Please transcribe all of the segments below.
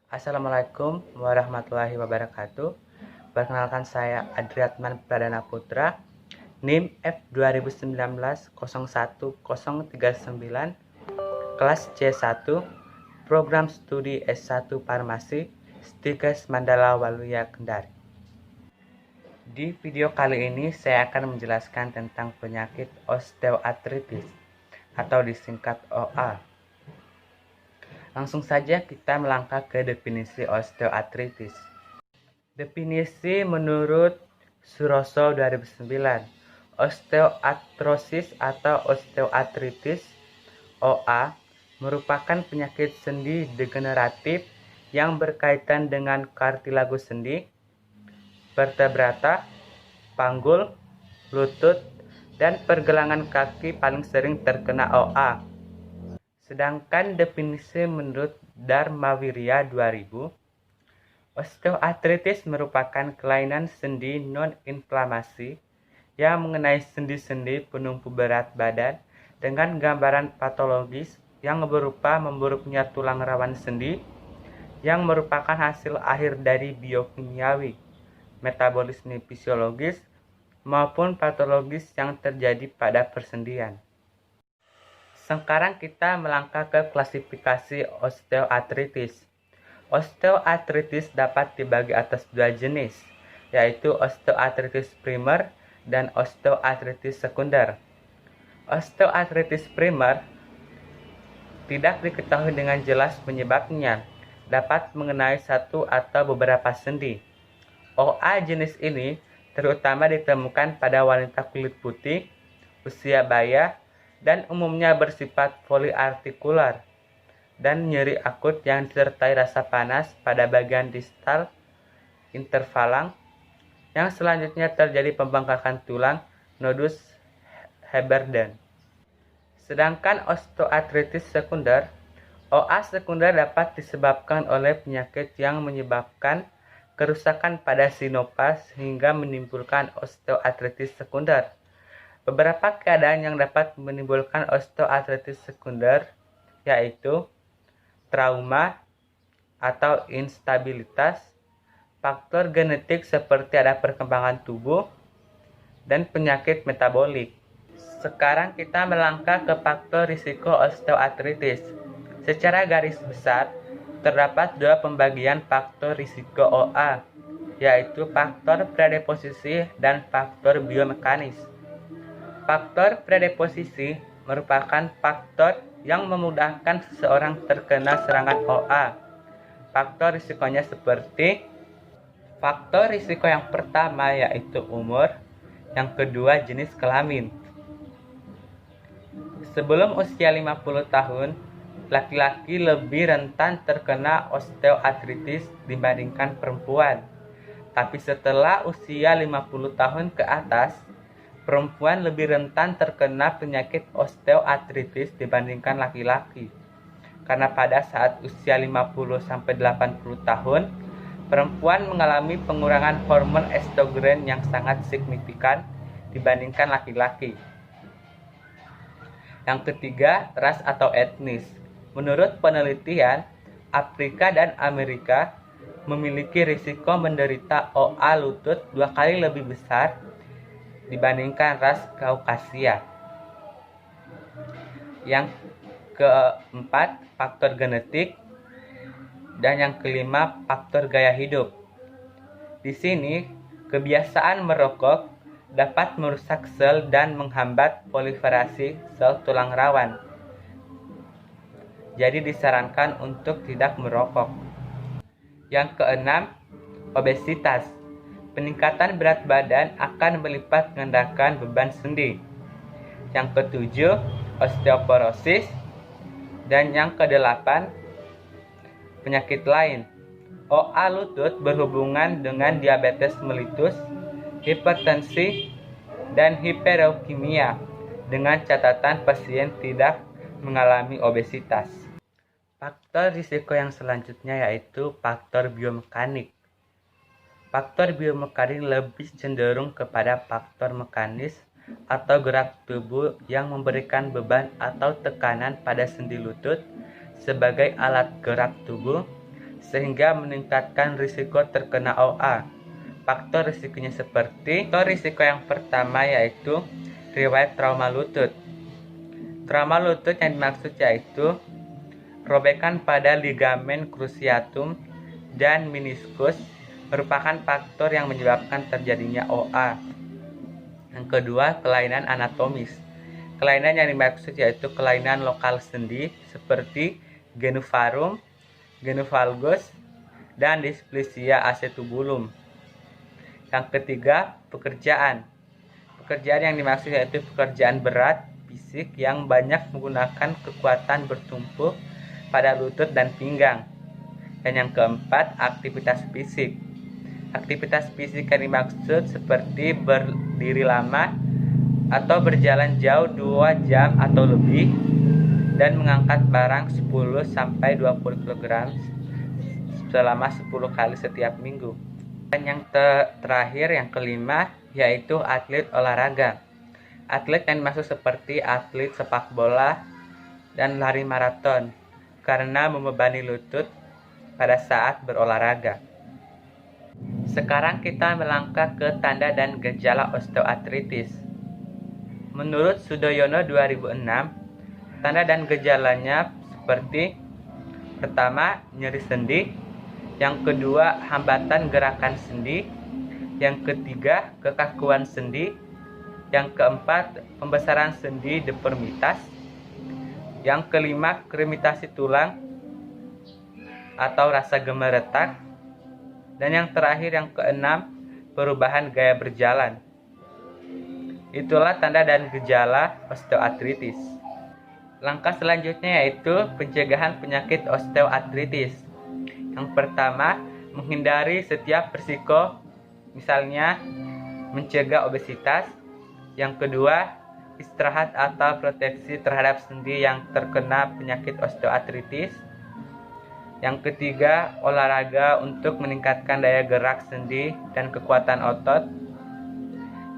Assalamualaikum warahmatullahi wabarakatuh. Perkenalkan saya Adriatman Pradana Putra, NIM F2019-01039, kelas C1, program studi S1 Farmasi, Stikes Mandala Waluya Kendari. Di video kali ini saya akan menjelaskan tentang penyakit osteoartritis atau disingkat OA. Langsung saja kita melangkah ke definisi osteoartritis. Definisi menurut Suroso 2009, osteoartrosis atau osteoartritis OA merupakan penyakit sendi degeneratif yang berkaitan dengan kartilagus sendi, vertebrata, panggul, lutut, dan pergelangan kaki paling sering terkena OA. Sedangkan definisi menurut Dharmawirya 2000, osteoartritis merupakan kelainan sendi non-inflamasi yang mengenai sendi-sendi penumpu berat badan dengan gambaran patologis yang berupa memburuknya tulang rawan sendi yang merupakan hasil akhir dari biokimiawi, metabolisme fisiologis, maupun patologis yang terjadi pada persendian. Sekarang kita melangkah ke klasifikasi osteoartritis. Osteoartritis dapat dibagi atas dua jenis, yaitu osteoartritis primer dan osteoartritis sekunder. Osteoartritis primer tidak diketahui dengan jelas penyebabnya, dapat mengenai satu atau beberapa sendi. OA jenis ini terutama ditemukan pada wanita kulit putih, usia baya, dan umumnya bersifat poliartikular dan nyeri akut yang disertai rasa panas pada bagian distal interfalang, yang selanjutnya terjadi pembengkakan tulang nodus Heberden. Sedangkan osteoartritis sekunder, OA sekunder dapat disebabkan oleh penyakit yang menyebabkan kerusakan pada sinopas hingga menimbulkan osteoartritis sekunder. Beberapa keadaan yang dapat menimbulkan osteoartritis sekunder yaitu trauma atau instabilitas, faktor genetik seperti ada perkembangan tubuh, dan penyakit metabolik. Sekarang kita melangkah ke faktor risiko osteoartritis. Secara garis besar, terdapat dua pembagian faktor risiko OA, yaitu faktor predisposisi dan faktor biomekanis. Faktor predisposisi merupakan faktor yang memudahkan seseorang terkena serangan OA. Faktor risikonya seperti faktor risiko yang pertama yaitu umur, yang kedua jenis kelamin. Sebelum usia 50 tahun, laki-laki lebih rentan terkena osteoartritis dibandingkan perempuan. Tapi setelah usia 50 tahun ke atas, perempuan lebih rentan terkena penyakit osteoartritis dibandingkan laki-laki. Karena pada saat usia 50-80 tahun, perempuan mengalami pengurangan hormon estrogen yang sangat signifikan dibandingkan laki-laki. Yang ketiga, ras atau etnis. Menurut penelitian, Afrika dan Amerika memiliki risiko menderita OA lutut 2 kali lebih besar dibandingkan ras Kaukasia. Yang keempat, faktor genetik, dan yang kelima, faktor gaya hidup. Di sini, kebiasaan merokok dapat merusak sel dan menghambat proliferasi sel tulang rawan. Jadi disarankan untuk tidak merokok. Yang keenam, obesitas. Peningkatan berat badan akan melipat gandakan beban sendi. Yang ketujuh, osteoporosis. Dan yang kedelapan, penyakit lain. OA lutut berhubungan dengan diabetes mellitus, hipertensi, dan hiperokimia, dengan catatan pasien tidak mengalami obesitas. Faktor risiko yang selanjutnya yaitu faktor biomekanik. Faktor biomekanik lebih cenderung kepada faktor mekanis atau gerak tubuh yang memberikan beban atau tekanan pada sendi lutut sebagai alat gerak tubuh sehingga meningkatkan risiko terkena OA. Faktor risikonya seperti, faktor risiko yang pertama yaitu riwayat trauma lutut. Trauma lutut yang dimaksud yaitu robekan pada ligamen cruciatum dan meniskus merupakan faktor yang menyebabkan terjadinya OA. Yang kedua, kelainan anatomis. Kelainan yang dimaksud yaitu kelainan lokal sendi seperti genu-varum, genu-valgus, dan displasia acetubulum. Yang ketiga, pekerjaan. Pekerjaan yang dimaksud yaitu pekerjaan berat, fisik yang banyak menggunakan kekuatan bertumpu pada lutut dan pinggang. Dan yang keempat, aktivitas fisik. Aktivitas fisik yang dimaksud seperti berdiri lama atau berjalan jauh 2 jam atau lebih dan mengangkat barang 10-20 kg selama 10 kali setiap minggu. Dan yang terakhir, yang kelima, yaitu atlet olahraga. Atlet yang dimaksud seperti atlet sepak bola dan lari maraton karena membebani lutut pada saat berolahraga. Sekarang kita melangkah ke tanda dan gejala osteoartritis. Menurut Sudoyono 2006, tanda dan gejalanya seperti pertama, nyeri sendi, yang kedua, hambatan gerakan sendi, yang ketiga, kekakuan sendi, yang keempat, pembesaran sendi deformitas, yang kelima, krimitasi tulang atau rasa gemeretak, dan yang terakhir, yang keenam, perubahan gaya berjalan. Itulah tanda dan gejala osteoartritis. Langkah selanjutnya yaitu pencegahan penyakit osteoartritis. Yang pertama, menghindari setiap risiko, misalnya mencegah obesitas. Yang kedua, istirahat atau proteksi terhadap sendi yang terkena penyakit osteoartritis. Yang ketiga, olahraga untuk meningkatkan daya gerak sendi dan kekuatan otot.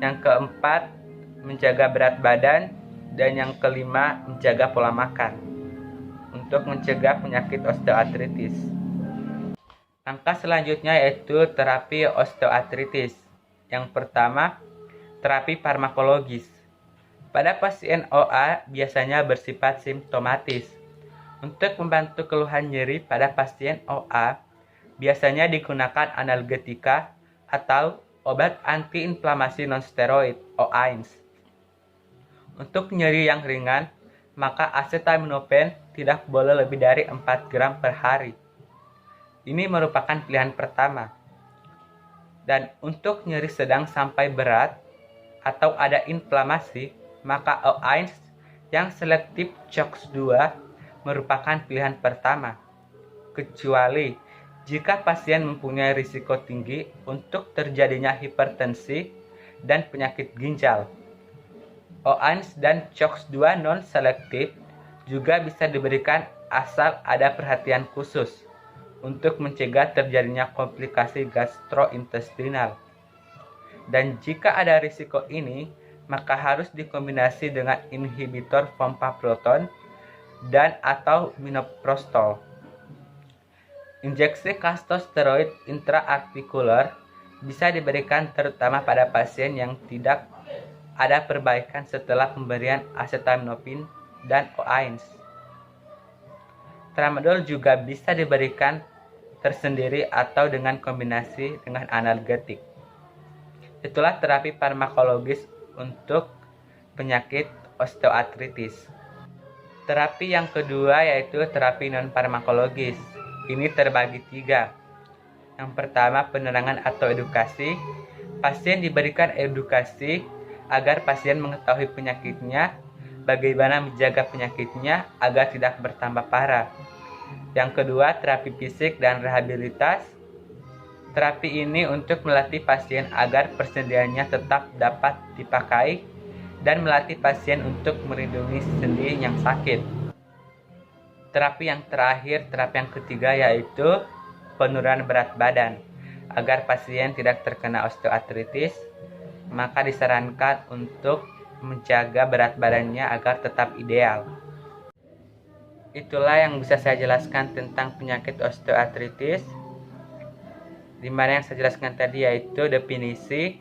Yang keempat, menjaga berat badan. Dan yang kelima, menjaga pola makan untuk mencegah penyakit osteoartritis. Langkah selanjutnya yaitu terapi osteoartritis. Yang pertama, terapi farmakologis. Pada pasien OA biasanya bersifat simptomatis. Untuk membantu keluhan nyeri pada pasien OA, biasanya digunakan analgetika atau obat antiinflamasi nonsteroid (OAINS). Untuk nyeri yang ringan, maka acetaminophen tidak boleh lebih dari 4 gram per hari. Ini merupakan pilihan pertama. Dan untuk nyeri sedang sampai berat atau ada inflamasi, maka OAINS yang selektif COX-2 merupakan pilihan pertama, kecuali jika pasien mempunyai risiko tinggi untuk terjadinya hipertensi dan penyakit ginjal. OAINS dan COX-2 non-selektif juga bisa diberikan asal ada perhatian khusus untuk mencegah terjadinya komplikasi gastrointestinal. Dan jika ada risiko ini, maka harus dikombinasi dengan inhibitor pompa proton dan atau minoprostol. Injeksi corticosteroid intraartikular bisa diberikan terutama pada pasien yang tidak ada perbaikan setelah pemberian acetaminophen dan OAINS. Tramadol juga bisa diberikan tersendiri atau dengan kombinasi dengan analgetik. Itulah terapi farmakologis untuk penyakit osteoartritis. Terapi yang kedua yaitu terapi non-farmakologis. Ini terbagi 3. Yang pertama, penerangan atau edukasi. Pasien diberikan edukasi agar pasien mengetahui penyakitnya, bagaimana menjaga penyakitnya agar tidak bertambah parah. Yang kedua, terapi fisik dan rehabilitas. Terapi ini untuk melatih pasien agar persediaannya tetap dapat dipakai dan melatih pasien untuk melindungi sendi yang sakit. Terapi yang terakhir, terapi yang ketiga yaitu penurunan berat badan. Agar pasien tidak terkena osteoartritis, maka disarankan untuk menjaga berat badannya agar tetap ideal. itulah yang bisa saya jelaskan tentang penyakit osteoartritis, di mana yang saya jelaskan tadi yaitu definisi,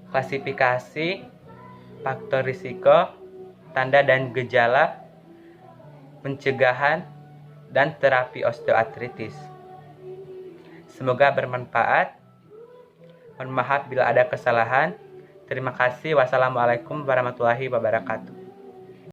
klasifikasi, faktor risiko, tanda dan gejala, pencegahan, dan terapi osteoartritis. Semoga bermanfaat. Mohon maaf bila ada kesalahan. Terima kasih. Wassalamualaikum warahmatullahi wabarakatuh.